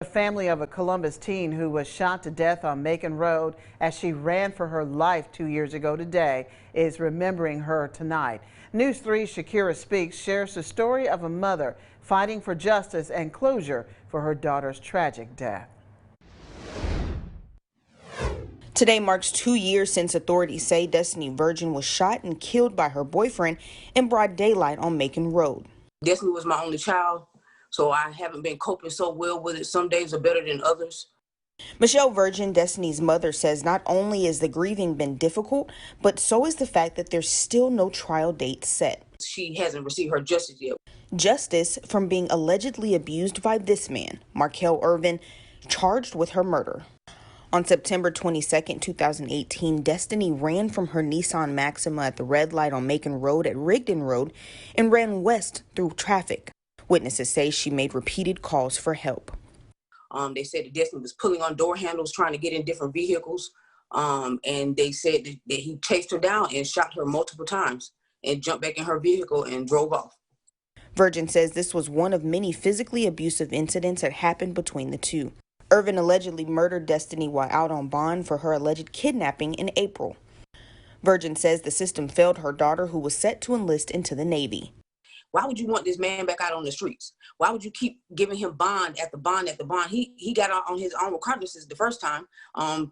The family of a Columbus teen who was shot to death on Macon Road as she ran for her life 2 years ago today is remembering her tonight. News 3's Shakira Speaks shares the story of a mother fighting for justice and closure for her daughter's tragic death. Today marks 2 years since authorities say Destinee Virgin was shot and killed by her boyfriend in broad daylight on Macon Road. Destinee was my only child, so I haven't been coping so well with it. Some days are better than others. Markel Virgin, Destinee's mother, says not only has the grieving been difficult, but so is the fact that there's still no trial date set. She hasn't received her justice yet. Justice from being allegedly abused by this man, Markel Irvin, charged with her murder. On September 22, 2018, Destinee ran from her Nissan Maxima at the red light on Macon Road at Rigdon Road and ran west through traffic. Witnesses say she made repeated calls for help. They said that Destinee was pulling on door handles, trying to get in different vehicles. And they said that he chased her down and shot her multiple times and jumped back in her vehicle and drove off. Virgin says this was one of many physically abusive incidents that happened between the two. Irvin allegedly murdered Destinee while out on bond for her alleged kidnapping in April. Virgin says the system failed her daughter, who was set to enlist into the Navy. Why would you want this man back out on the streets? Why would you keep giving him bond after bond after bond? He got out on his own recognizance the first time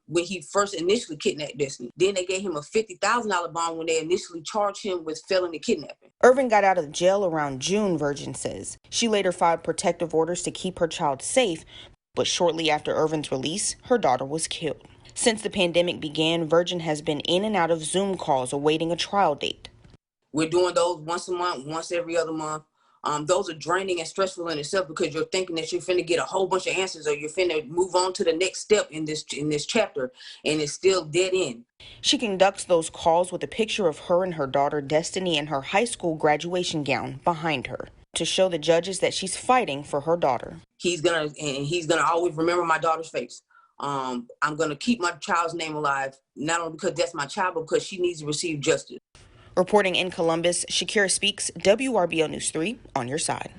when he first initially kidnapped Destinee. Then they gave him a $50,000 bond when they initially charged him with felony kidnapping. Irvin got out of jail around June, Virgin says. She later filed protective orders to keep her child safe, but shortly after Irvin's release, her daughter was killed. Since the pandemic began, Virgin has been in and out of Zoom calls awaiting a trial date. We're doing those once a month, once every other month. Those are draining and stressful in itself because you're thinking that you're finna get a whole bunch of answers or you're finna move on to the next step in this chapter, and it's still dead end. She conducts those calls with a picture of her and her daughter Destinee in her high school graduation gown behind her to show the judges that she's fighting for her daughter. He's gonna always remember my daughter's face. I'm gonna keep my child's name alive, not only because that's my child, but because she needs to receive justice. Reporting in Columbus, Shakira Speaks, WRBO News 3, on your side.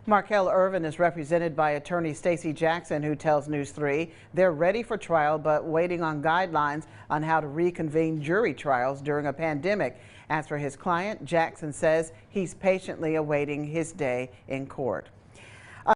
Markel Irvin is represented by attorney Stacey Jackson, who tells News 3 they're ready for trial but waiting on guidelines on how to reconvene jury trials during a pandemic. As for his client, Jackson says he's patiently awaiting his day in court.